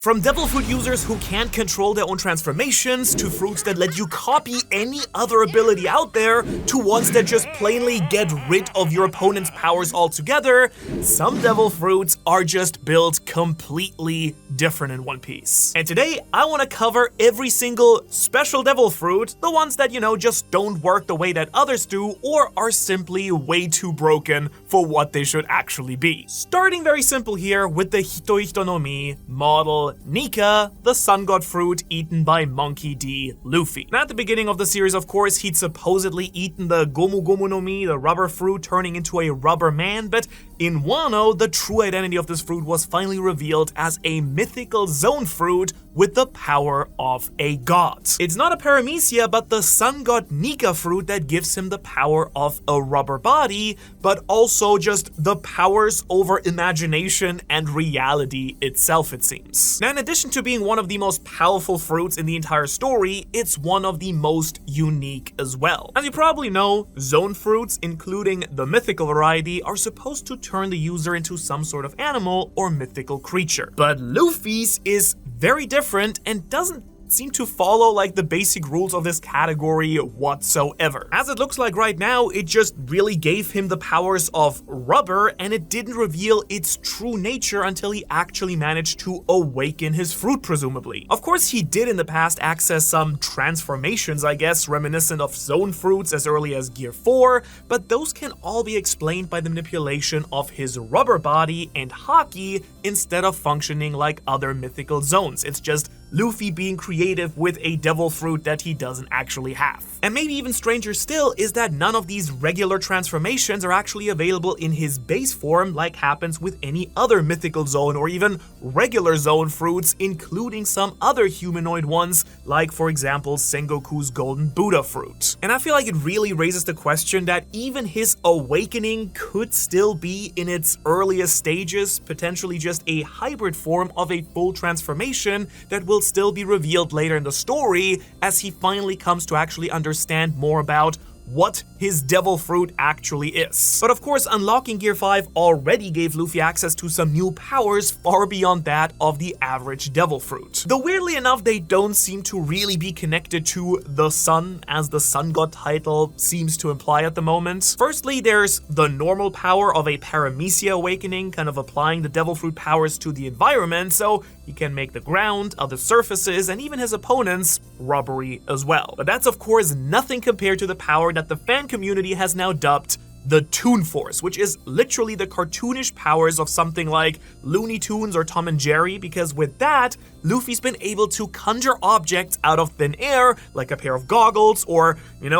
From devil fruit users who can't control their own transformations, to fruits that let you copy any other ability out there, to ones that just plainly get rid of your opponent's powers altogether, some devil fruits are just built completely different in One Piece. And today, I want to cover every single special devil fruit, the ones that, just don't work the way that others do, or are simply way too broken for what they should actually be. Starting very simple here with the Hito no Mi model Nika, the sun god fruit eaten by Monkey D. Luffy. Now, at the beginning of the series, of course, he'd supposedly eaten the Gomu Gomu no Mi, the rubber fruit, turning into a rubber man, but in Wano, the true identity of this fruit was finally revealed as a Mythical Zoan fruit with the power of a god. It's not a Paramecia, but the sun god Nika fruit that gives him the power of a rubber body, but also just the powers over imagination and reality itself, it seems. Now, in addition to being one of the most powerful fruits in the entire story, it's one of the most unique as well. As you probably know, Zoan fruits, including the mythical variety, are supposed to turn the user into some sort of animal or mythical creature. But Luffy's is very different and doesn't seem to follow the basic rules of this category whatsoever. As it looks like right now, it just really gave him the powers of rubber, and it didn't reveal its true nature until he actually managed to awaken his fruit, presumably. Of course, he did in the past access some transformations, I guess, reminiscent of Zoan fruits as early as Gear 4, but those can all be explained by the manipulation of his rubber body and haki instead of functioning like other mythical zones. It's just Luffy being creative with a devil fruit that he doesn't actually have. And maybe even stranger still is that none of these regular transformations are actually available in his base form like happens with any other mythical zone or even regular zone fruits, including some other humanoid ones like, for example, Sengoku's golden Buddha fruit. And I feel like it really raises the question that even his awakening could still be in its earliest stages, potentially just a hybrid form of a full transformation that will still be revealed later in the story as he finally comes to actually understand more about what his devil fruit actually is. But of course, unlocking Gear 5 already gave Luffy access to some new powers far beyond that of the average devil fruit. Though weirdly enough, they don't seem to really be connected to the sun, as the sun god title seems to imply at the moment. Firstly, there's the normal power of a Paramecia awakening, kind of applying the devil fruit powers to the environment, so he can make the ground, other surfaces, and even his opponents rubbery as well. But that's of course nothing compared to the power that the fan community has now dubbed the Toon Force, which is literally the cartoonish powers of something like Looney Tunes or Tom and Jerry, because with that, Luffy's been able to conjure objects out of thin air, like a pair of goggles, or,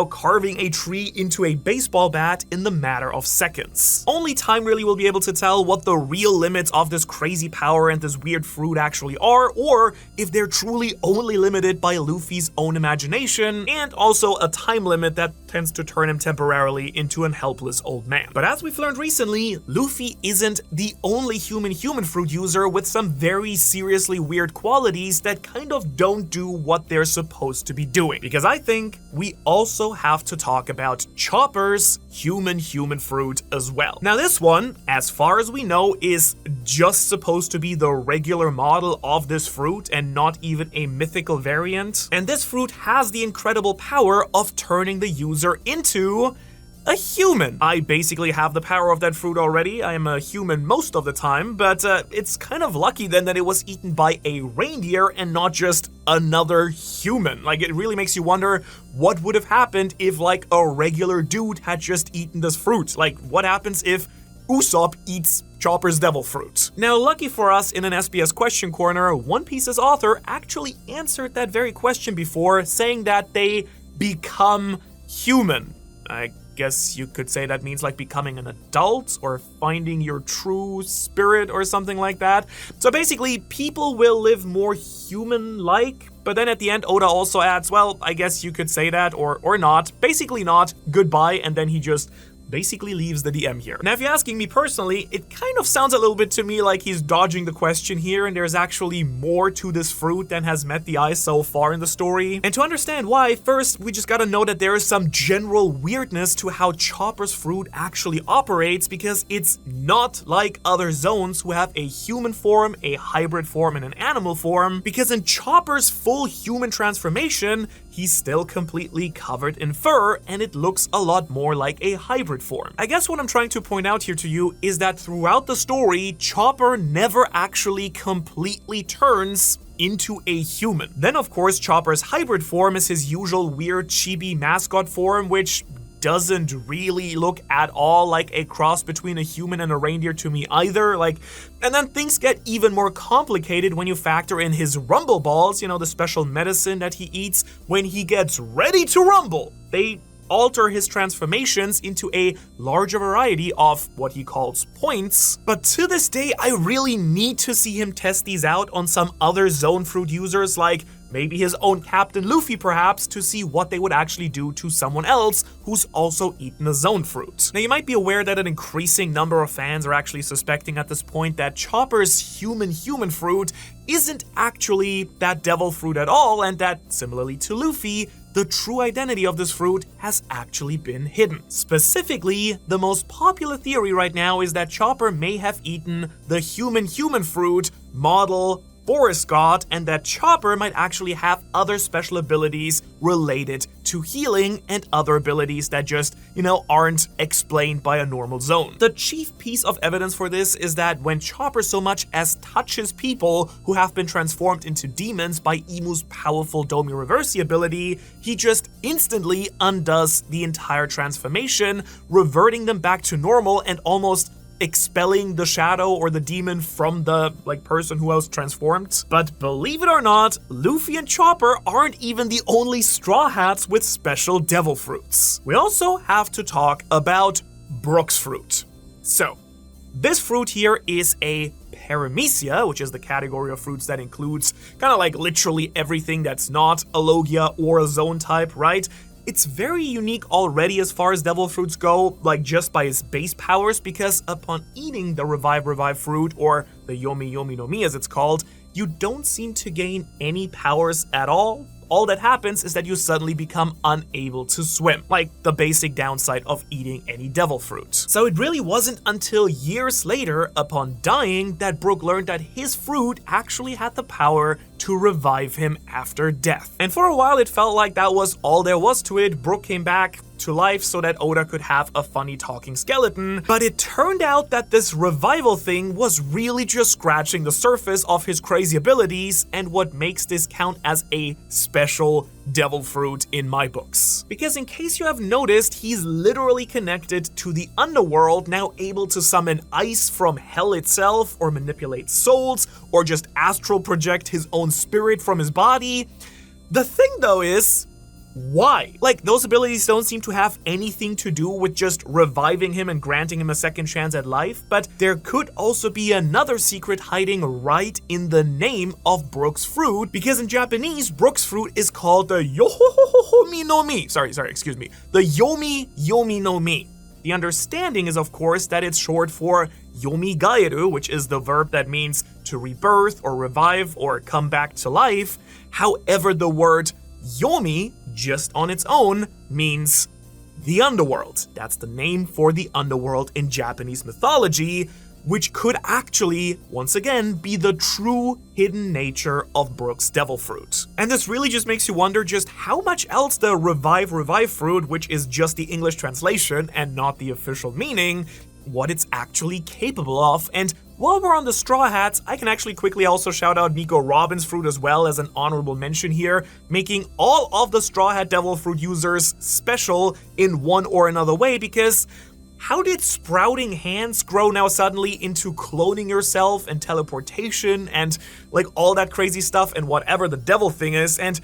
carving a tree into a baseball bat in the matter of seconds. Only time really will be able to tell what the real limits of this crazy power and this weird fruit actually are, or if they're truly only limited by Luffy's own imagination, and also a time limit that tends to turn him temporarily into an helpless old man. But as we've learned recently, Luffy isn't the only human fruit user with some very seriously weird qualities that kind of don't do what they're supposed to be doing. Because I think we also have to talk about Chopper's human fruit as well. Now this one, as far as we know, is just supposed to be the regular model of this fruit and not even a mythical variant. And this fruit has the incredible power of turning the user into a human. I basically have the power of that fruit already. I am a human most of the time, but it's kind of lucky then that it was eaten by a reindeer and not just another human. It really makes you wonder what would have happened if a regular dude had just eaten this fruit. What happens if Usopp eats Chopper's devil fruit? Now, lucky for us, in an SBS question corner, One Piece's author actually answered that very question before, saying that they become human. I guess you could say that means becoming an adult or finding your true spirit or something like that. So basically, people will live more human-like, but then at the end, Oda also adds, well, I guess you could say that or not. Basically not, goodbye, and then he just basically leaves the DM here. Now, if you're asking me personally, it kind of sounds a little bit to me like he's dodging the question here, and there's actually more to this fruit than has met the eye so far in the story. And to understand why, first, we just gotta know that there is some general weirdness to how Chopper's fruit actually operates, because it's not like other zones who have a human form, a hybrid form, and an animal form, because in Chopper's full human transformation, he's still completely covered in fur, and it looks a lot more like a hybrid form. I guess what I'm trying to point out here to you is that throughout the story, Chopper never actually completely turns into a human. Then, of course, Chopper's hybrid form is his usual weird chibi mascot form, which doesn't really look at all like a cross between a human and a reindeer to me either. And then things get even more complicated when you factor in his rumble balls, the special medicine that he eats when he gets ready to rumble. They alter his transformations into a larger variety of what he calls points. But to this day, I really need to see him test these out on some other zone fruit users, like maybe his own Captain Luffy perhaps, to see what they would actually do to someone else who's also eaten a zone fruit. Now, you might be aware that an increasing number of fans are actually suspecting at this point that Chopper's human fruit isn't actually that devil fruit at all, and that, similarly to Luffy, the true identity of this fruit has actually been hidden. Specifically, the most popular theory right now is that Chopper may have eaten the human fruit model Forest God, and that Chopper might actually have other special abilities related to healing and other abilities that just, aren't explained by a normal zone. The chief piece of evidence for this is that when Chopper so much as touches people who have been transformed into demons by Imu's powerful Domi Reversi ability, he just instantly undoes the entire transformation, reverting them back to normal and almost expelling the shadow or the demon from the person who was transformed. But believe it or not, Luffy and Chopper aren't even the only Straw Hats with special devil fruits. We also have to talk about Brook's fruit. So, this fruit here is a Paramecia, which is the category of fruits that includes literally everything that's not a Logia or a zone type, right? It's very unique already as far as devil fruits go, just by its base powers, because upon eating the Revive fruit, or the Yomi no Mi as it's called, you don't seem to gain any powers at all. All that happens is that you suddenly become unable to swim, like the basic downside of eating any devil fruit. So it really wasn't until years later, upon dying, that Brook learned that his fruit actually had the power to revive him after death. And for a while it felt like that was all there was to it. Brook came back to life so that Oda could have a funny talking skeleton, but it turned out that this revival thing was really just scratching the surface of his crazy abilities and what makes this count as a special devil fruit in my books. Because in case you have noticed, he's literally connected to the Underworld, now able to summon ice from hell itself, or manipulate souls, or just astral project his own spirit from his body. The thing though is, why? Those abilities don't seem to have anything to do with just reviving him and granting him a second chance at life, but there could also be another secret hiding right in the name of Brook's fruit, because in Japanese, Brook's fruit is called the Yomi no Mi. The Yomi no Mi. The understanding is, of course, that it's short for Yomi Gaeru, which is the verb that means to rebirth or revive or come back to life. However, the word Yomi, just on its own, means the Underworld. That's the name for the Underworld in Japanese mythology, which could actually, once again, be the true hidden nature of Brook's devil fruit. And this really just makes you wonder just how much else the Revive fruit, which is just the English translation and not the official meaning, what it's actually capable of. And while we're on the Straw Hats, I can actually quickly also shout out Nika Robin's fruit as well as an honorable mention here, making all of the Straw Hat Devil Fruit users special in one or another way, because how did sprouting hands grow now suddenly into cloning yourself and teleportation and all that crazy stuff and whatever the devil thing is? And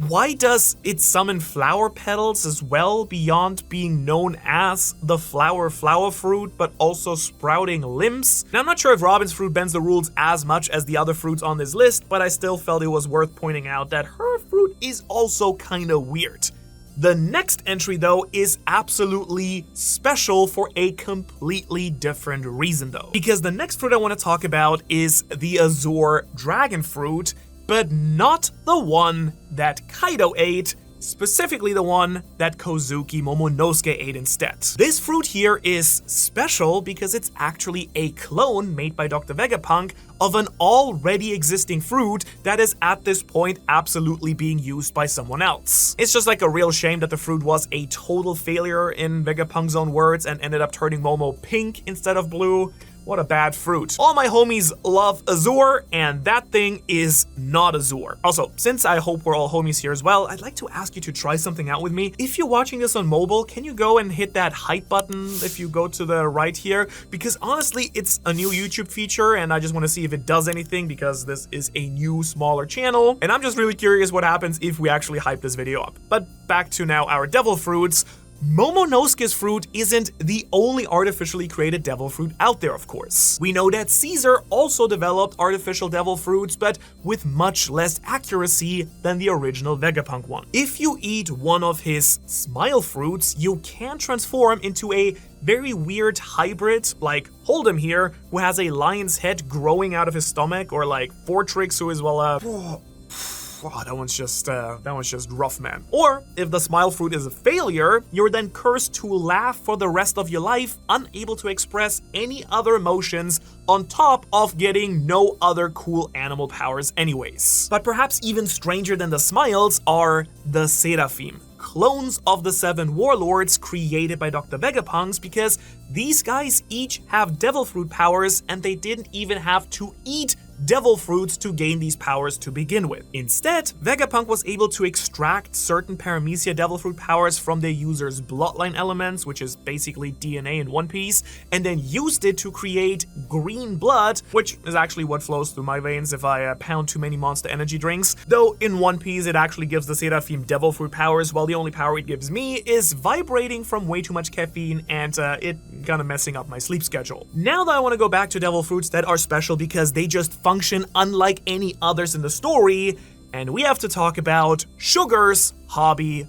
why does it summon flower petals as well, beyond being known as the flower fruit, but also sprouting limbs? Now, I'm not sure if Robin's fruit bends the rules as much as the other fruits on this list, but I still felt it was worth pointing out that her fruit is also kinda weird. The next entry, though, is absolutely special for a completely different reason, though. Because the next fruit I want to talk about is the Azure Dragon Fruit, but not the one that Kaido ate, specifically the one that Kozuki Momonosuke ate instead. This fruit here is special because it's actually a clone made by Dr. Vegapunk of an already existing fruit that is at this point absolutely being used by someone else. It's just like a real shame that the fruit was a total failure in Vegapunk's own words and ended up turning Momo pink instead of blue. What a bad fruit. All my homies love Azure, and that thing is not Azure. Also, since I hope we're all homies here as well, I'd like to ask you to try something out with me. If you're watching this on mobile, can you go and hit that hype button if you go to the right here? Because honestly, it's a new YouTube feature, and I just want to see if it does anything because this is a new, smaller channel. And I'm just really curious what happens if we actually hype this video up. But back to now our devil fruits. Momonosuke's fruit isn't the only artificially created devil fruit out there, of course. We know that Caesar also developed artificial devil fruits, but with much less accuracy than the original Vegapunk one. If you eat one of his smile fruits, you can transform into a very weird hybrid, like Hold'em here, who has a lion's head growing out of his stomach, or like Fortrix, who is, well, wow, that one's just rough, man. Or, if the smile fruit is a failure, you're then cursed to laugh for the rest of your life, unable to express any other emotions, on top of getting no other cool animal powers anyways. But perhaps even stranger than the smiles are the Seraphim, clones of the 7 warlords created by Dr. Vegapunk, because these guys each have devil fruit powers and they didn't even have to eat devil fruits to gain these powers to begin with. Instead, Vegapunk was able to extract certain Paramecia devil fruit powers from their users' bloodline elements, which is basically DNA in One Piece, and then used it to create green blood, which is actually what flows through my veins if I pound too many Monster Energy drinks. Though in One Piece it actually gives the Seraphim devil fruit powers, while the only power it gives me is vibrating from way too much caffeine and it kinda messing up my sleep schedule. Now that I want to go back to devil fruits that are special because they just function unlike any others in the story, and we have to talk about Sugar's hobby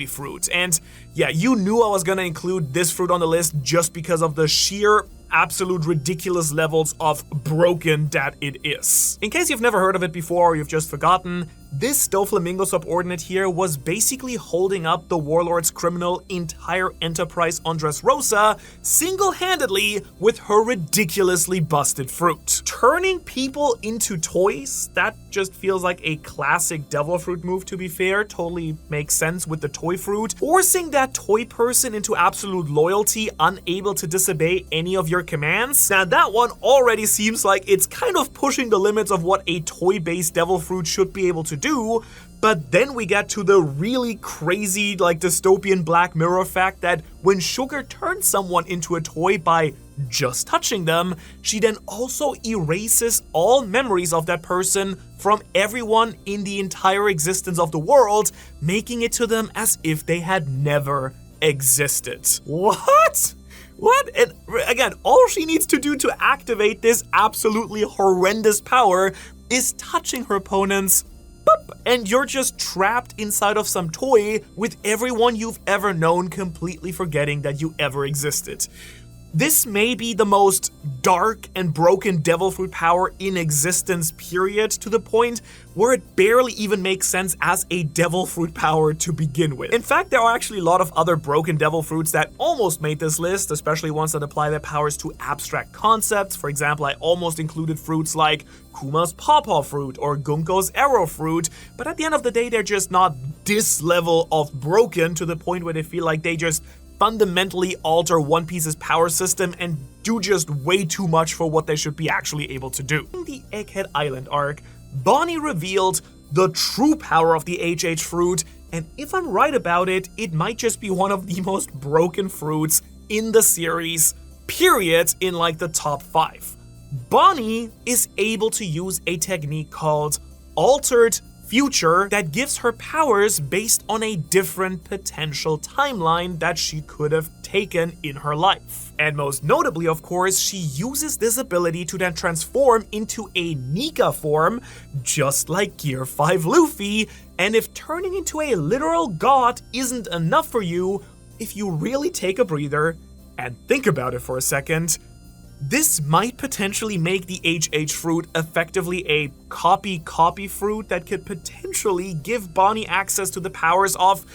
fruit. And yeah, you knew I was gonna include this fruit on the list just because of the sheer absolute ridiculous levels of broken that it is. In case you've never heard of it before or you've just forgotten, this Doflamingo subordinate here was basically holding up the warlord's criminal entire enterprise on Dressrosa single-handedly with her ridiculously busted fruit. Turning people into toys, that just feels like a classic devil fruit move, to be fair. Totally makes sense with the toy fruit. Forcing that toy person into absolute loyalty, unable to disobey any of your commands. Now that one already seems like it's kind of pushing the limits of what a toy-based devil fruit should be able to do, but then we get to the really crazy, like, dystopian Black Mirror fact that when Sugar turns someone into a toy by just touching them, she then also erases all memories of that person from everyone in the entire existence of the world, making it to them as if they had never existed. What? What? And again, all she needs to do to activate this absolutely horrendous power is touching her opponents, boop, and you're just trapped inside of some toy with everyone you've ever known completely forgetting that you ever existed. This may be the most dark and broken devil fruit power in existence, period, to the point where it barely even makes sense as a devil fruit power to begin with. In fact, there are actually a lot of other broken devil fruits that almost made this list, especially ones that apply their powers to abstract concepts. For example, I almost included fruits like Kuma's Pawpaw fruit or Gunko's Arrow fruit, but at the end of the day, they're just not this level of broken to the point where they feel like they just fundamentally alter One Piece's power system and do just way too much for what they should be actually able to do. In the Egghead Island arc, Bonnie revealed the true power of the HH fruit, and if I'm right about it, it might just be one of the most broken fruits in the series, period, in like the top 5. Bonnie is able to use a technique called Altered future that gives her powers based on a different potential timeline that she could have taken in her life. And most notably, of course, she uses this ability to then transform into a Nika form, just like Gear 5 Luffy. And if turning into a literal god isn't enough for you, if you really take a breather and think about it for a second, this might potentially make the HH fruit effectively a copy fruit that could potentially give Bonnie access to the powers of,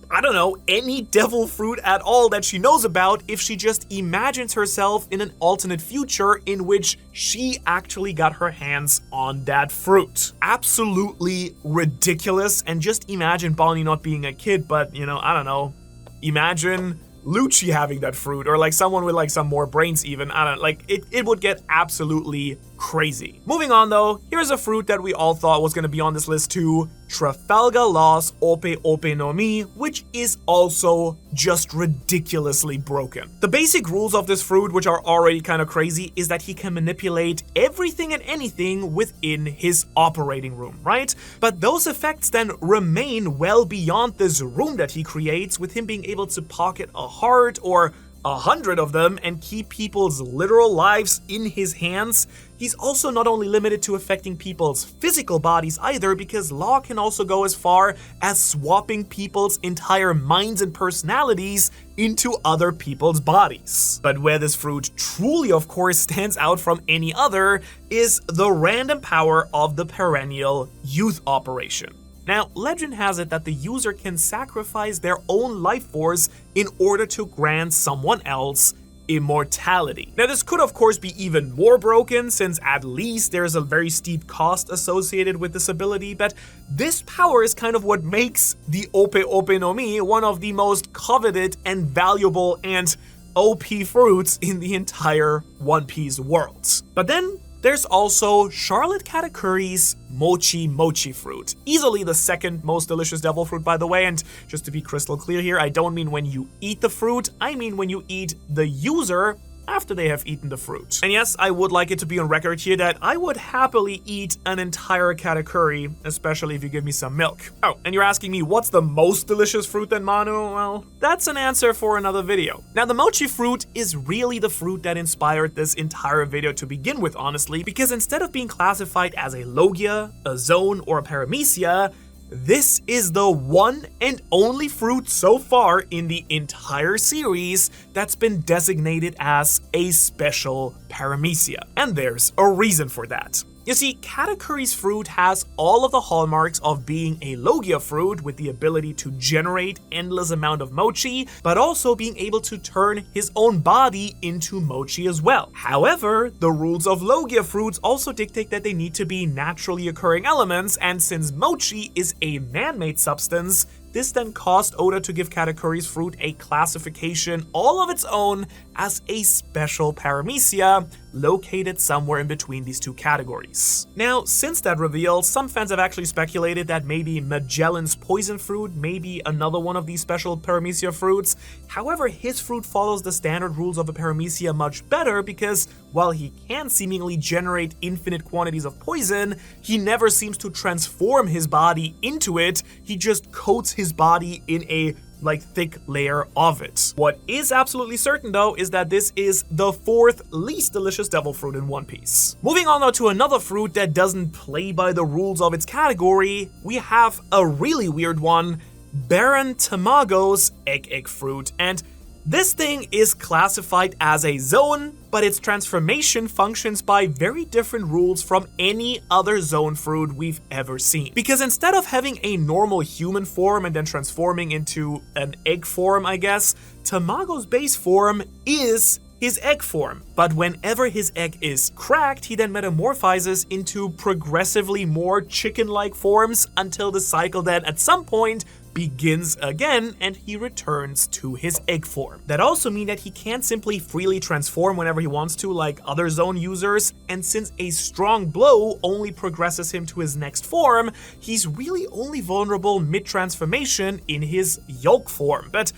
I don't know, any devil fruit at all that she knows about if she just imagines herself in an alternate future in which she actually got her hands on that fruit. Absolutely ridiculous, and just imagine Bonnie not being a kid, but, you know, I don't know, imagine Lucci having that fruit, or like someone with like some more brains even. I don't know, like it would get absolutely crazy. Moving on though, here's a fruit that we all thought was gonna be on this list too, Trafalgar Law's Ope Ope no Mi, which is also just ridiculously broken. The basic rules of this fruit, which are already kind of crazy, is that he can manipulate everything and anything within his operating room, right? But those effects then remain well beyond this room that he creates, with him being able to pocket a heart or 100 of them and keep people's literal lives in his hands. He's also not only limited to affecting people's physical bodies either, because Law can also go as far as swapping people's entire minds and personalities into other people's bodies. But where this fruit truly, of course, stands out from any other is the random power of the perennial youth operation. Now, legend has it that the user can sacrifice their own life force in order to grant someone else immortality. Now, this could of course be even more broken, since at least there's a very steep cost associated with this ability, but this power is kind of what makes the Ope Ope no Mi one of the most coveted and valuable and OP fruits in the entire One Piece world. But then there's also Charlotte Katakuri's Mochi fruit. Easily the second most delicious devil fruit, by the way, and just to be crystal clear here, I don't mean when you eat the fruit, I mean when you eat the user after they have eaten the fruit. And yes, I would like it to be on record here that I would happily eat an entire Katakuri, especially if you give me some milk. Oh, and you're asking me what's the most delicious fruit then, Manu? Well, that's an answer for another video. Now, the Mochi fruit is really the fruit that inspired this entire video to begin with, honestly, because instead of being classified as a Logia, a Zoan, or a Paramecia, this is the one and only fruit so far in the entire series that's been designated as a special Paramecia. And there's a reason for that. You see, Katakuri's fruit has all of the hallmarks of being a Logia fruit, with the ability to generate endless amount of Mochi, but also being able to turn his own body into Mochi as well. However, the rules of Logia fruits also dictate that they need to be naturally occurring elements, and since Mochi is a man-made substance, this then caused Oda to give Katakuri's fruit a classification all of its own as a special Paramecia, located somewhere in between these two categories. Now, since that reveal, some fans have actually speculated that maybe Magellan's poison fruit may be another one of these special Paramecia fruits. However, his fruit follows the standard rules of a Paramecia much better, because while he can seemingly generate infinite quantities of poison, he never seems to transform his body into it. He just coats his body in a thick layer of it. What is absolutely certain though is that this is the fourth least delicious devil fruit in One Piece. Moving on though to another fruit that doesn't play by the rules of its category, we have a really weird one, Baron Tamago's egg fruit. And this thing is classified as a Zoan, but its transformation functions by very different rules from any other Zoan fruit we've ever seen. Because instead of having a normal human form and then transforming into an egg form, I guess, Tamago's base form is his egg form. But whenever his egg is cracked, he then metamorphizes into progressively more chicken-like forms until the cycle then at some point begins again and he returns to his egg form. That also means that he can't simply freely transform whenever he wants to like other Zoan users, and since a strong blow only progresses him to his next form, he's really only vulnerable mid-transformation in his yolk form. But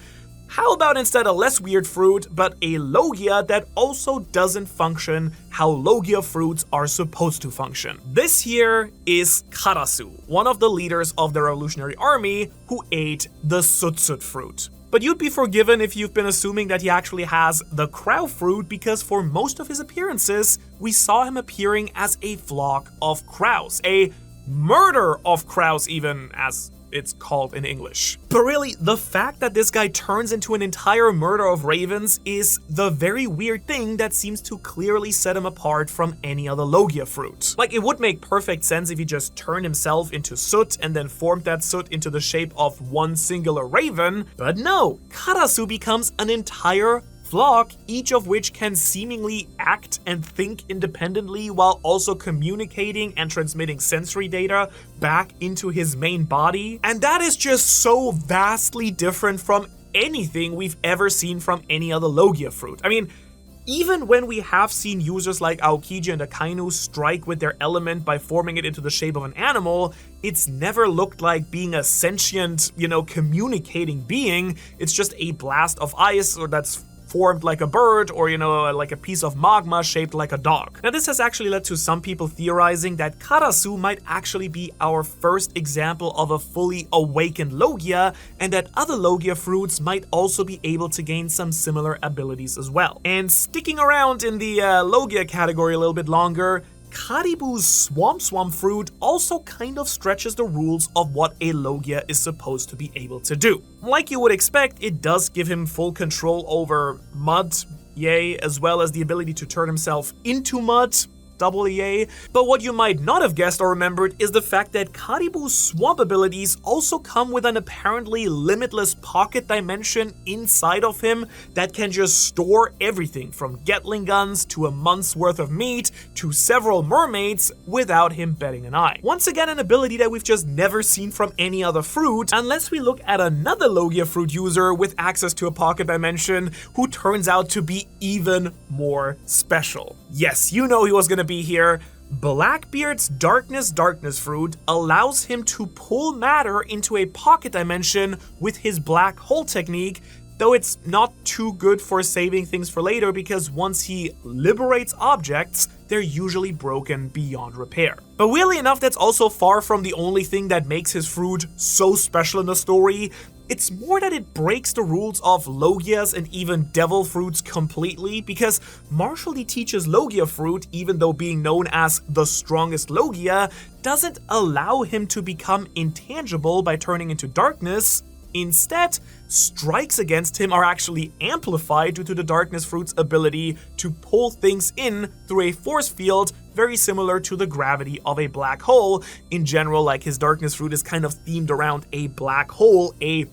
How about instead a less weird fruit, but a Logia that also doesn't function how Logia fruits are supposed to function? This here is Karasu, one of the leaders of the Revolutionary Army who ate the Soot fruit. But you'd be forgiven if you've been assuming that he actually has the Crow fruit, because for most of his appearances, we saw him appearing as a flock of crows, a murder of crows even, as it's called in English. But really, the fact that this guy turns into an entire murder of ravens is the very weird thing that seems to clearly set him apart from any other Logia fruit. Like, it would make perfect sense if he just turned himself into Soot and then formed that Soot into the shape of one singular raven, but no, Karasu becomes an entire flock, each of which can seemingly act and think independently while also communicating and transmitting sensory data back into his main body. And that is just so vastly different from anything we've ever seen from any other Logia fruit. I mean, even when we have seen users like Aokiji and Akainu strike with their element by forming it into the shape of an animal, it's never looked like being a sentient, communicating being. It's just a blast of ice, or that's formed like a bird, or like a piece of magma shaped like a dog. Now this has actually led to some people theorizing that Karasu might actually be our first example of a fully awakened Logia, and that other Logia fruits might also be able to gain some similar abilities as well. And sticking around in the Logia category a little bit longer, Karibu's Swamp fruit also kind of stretches the rules of what a Logia is supposed to be able to do. Like you would expect, it does give him full control over mud, yay, as well as the ability to turn himself into mud, double yay. But what you might not have guessed or remembered is the fact that Karibu's swamp abilities also come with an apparently limitless pocket dimension inside of him that can just store everything from Gatling guns to a month's worth of meat to several mermaids without him betting an eye. Once again, an ability that we've just never seen from any other fruit, unless we look at another Logia fruit user with access to a pocket dimension who turns out to be even more special. Yes, you know he was gonna be here. Blackbeard's Darkness fruit allows him to pull matter into a pocket dimension with his black hole technique, though it's not too good for saving things for later, because once he liberates objects, they're usually broken beyond repair. But weirdly enough, that's also far from the only thing that makes his fruit so special in the story. It's more that it breaks the rules of Logias and even devil fruits completely, because Marshall D teaches Logia fruit, even though being known as the strongest Logia, doesn't allow him to become intangible by turning into darkness. Instead, strikes against him are actually amplified due to the Darkness Fruit's ability to pull things in through a force field very similar to the gravity of a black hole. In general, like, his Darkness Fruit is kind of themed around a black hole, a,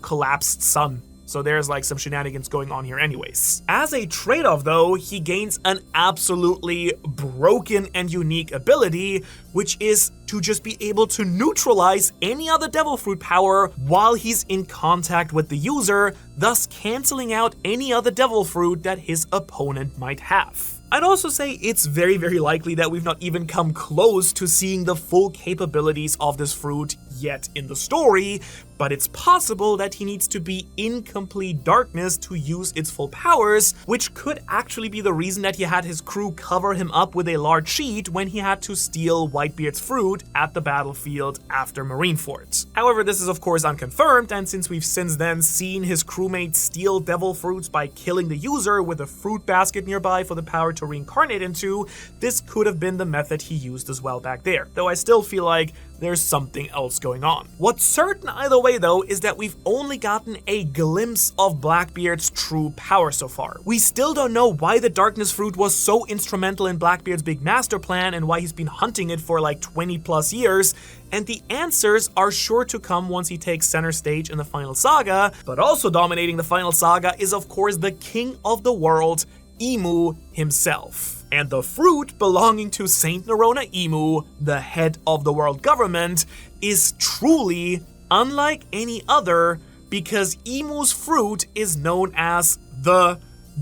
collapsed sun. So there's like some shenanigans going on here anyways. As a trade-off though, he gains an absolutely broken and unique ability, which is to just be able to neutralize any other devil fruit power while he's in contact with the user, thus canceling out any other devil fruit that his opponent might have. I'd also say it's very, very likely that we've not even come close to seeing the full capabilities of this fruit yet in the story, but it's possible that he needs to be in complete darkness to use its full powers, which could actually be the reason that he had his crew cover him up with a large sheet when he had to steal Whitebeard's fruit at the battlefield after Marineford. However, this is of course unconfirmed, and since we've since then seen his crewmates steal devil fruits by killing the user with a fruit basket nearby for the power to reincarnate into, this could have been the method he used as well back there, though I still feel like there's something else going on. What's certain either way though is that we've only gotten a glimpse of Blackbeard's true power so far. We still don't know why the Darkness Fruit was so instrumental in Blackbeard's big master plan and why he's been hunting it for like 20 plus years, and the answers are sure to come once he takes center stage in the Final Saga. But also dominating the Final Saga is of course the king of the world, Emu himself. And the fruit belonging to Saint Nerona Emu, the head of the world government, is truly unlike any other, because Emu's fruit is known as the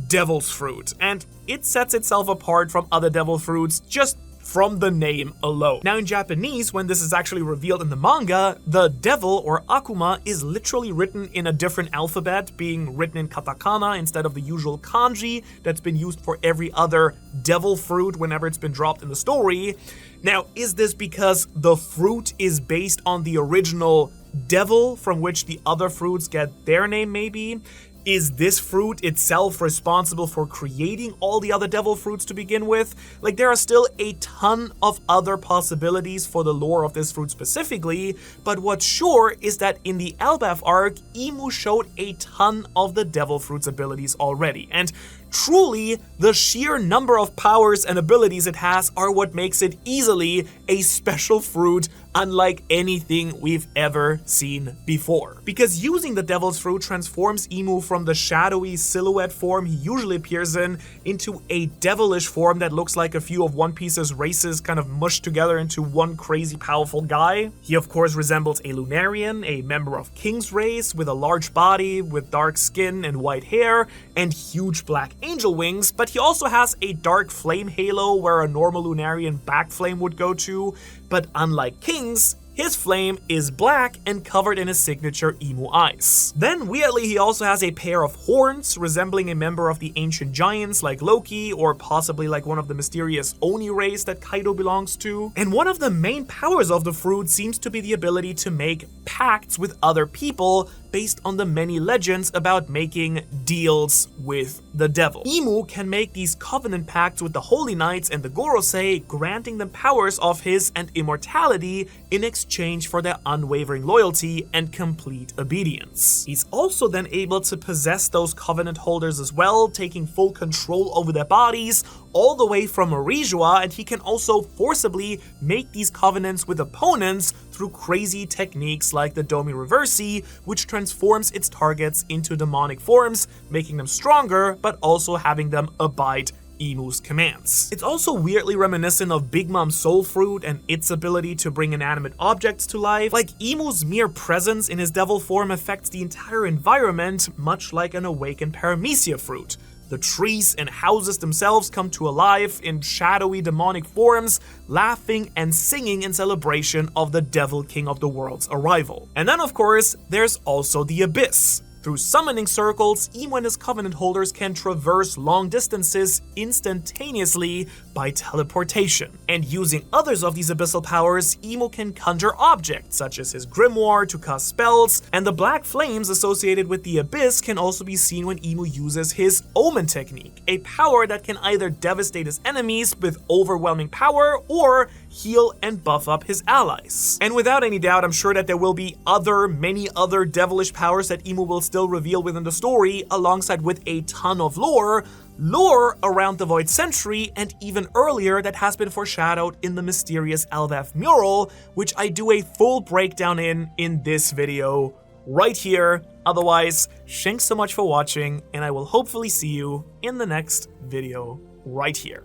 Devil's Fruit, and it sets itself apart from other devil fruits just from the name alone. Now in Japanese, when this is actually revealed in the manga, the devil, or Akuma, is literally written in a different alphabet, being written in katakana instead of the usual kanji that's been used for every other devil fruit whenever it's been dropped in the story. Now, is this because the fruit is based on the original devil from which the other fruits get their name, maybe? Is this fruit itself responsible for creating all the other devil fruits to begin with? Like, there are still a ton of other possibilities for the lore of this fruit specifically, but what's sure is that in the Elbaf arc, Imu showed a ton of the devil fruit's abilities already, and truly, the sheer number of powers and abilities it has are what makes it easily a special fruit unlike anything we've ever seen before. Because using the Devil's Fruit transforms Imu from the shadowy silhouette form he usually appears in into a devilish form that looks like a few of One Piece's races kind of mushed together into one crazy powerful guy. He of course resembles a Lunarian, a member of King's race with a large body, with dark skin and white hair, and huge black angel wings, but he also has a dark flame halo where a normal Lunarian back flame would go to, but unlike King's, his flame is black and covered in his signature Imu eyes. Then weirdly, he also has a pair of horns resembling a member of the ancient giants like Loki, or possibly like one of the mysterious Oni race that Kaido belongs to. And one of the main powers of the fruit seems to be the ability to make pacts with other people based on the many legends about making deals with the devil. Imu can make these covenant pacts with the Holy Knights and the Gorosei, granting them powers of his and immortality in exchange for their unwavering loyalty and complete obedience. He's also then able to possess those covenant holders as well, taking full control over their bodies, all the way from Marijua, and he can also forcibly make these covenants with opponents through crazy techniques like the Domi Reversi, which transforms its targets into demonic forms, making them stronger, but also having them abide Imu's commands. It's also weirdly reminiscent of Big Mom's soul fruit and its ability to bring inanimate objects to life. Like, Imu's mere presence in his devil form affects the entire environment, much like an awakened Paramecia fruit. The trees and houses themselves come to life in shadowy demonic forms, laughing and singing in celebration of the Devil King of the World's arrival. And then of course, there's also the Abyss. Through summoning circles, Imu and his covenant holders can traverse long distances instantaneously by teleportation. And using others of these abyssal powers, Imu can conjure objects, such as his grimoire to cast spells, and the black flames associated with the abyss can also be seen when Imu uses his Omen technique, a power that can either devastate his enemies with overwhelming power or heal and buff up his allies. And without any doubt, I'm sure that there will be many other devilish powers that Imu will still reveal within the story, alongside with a ton of lore around the Void Century and even earlier that has been foreshadowed in the mysterious Elbaf mural, which I do a full breakdown in this video right here. Otherwise, thanks so much for watching, and I will hopefully see you in the next video right here.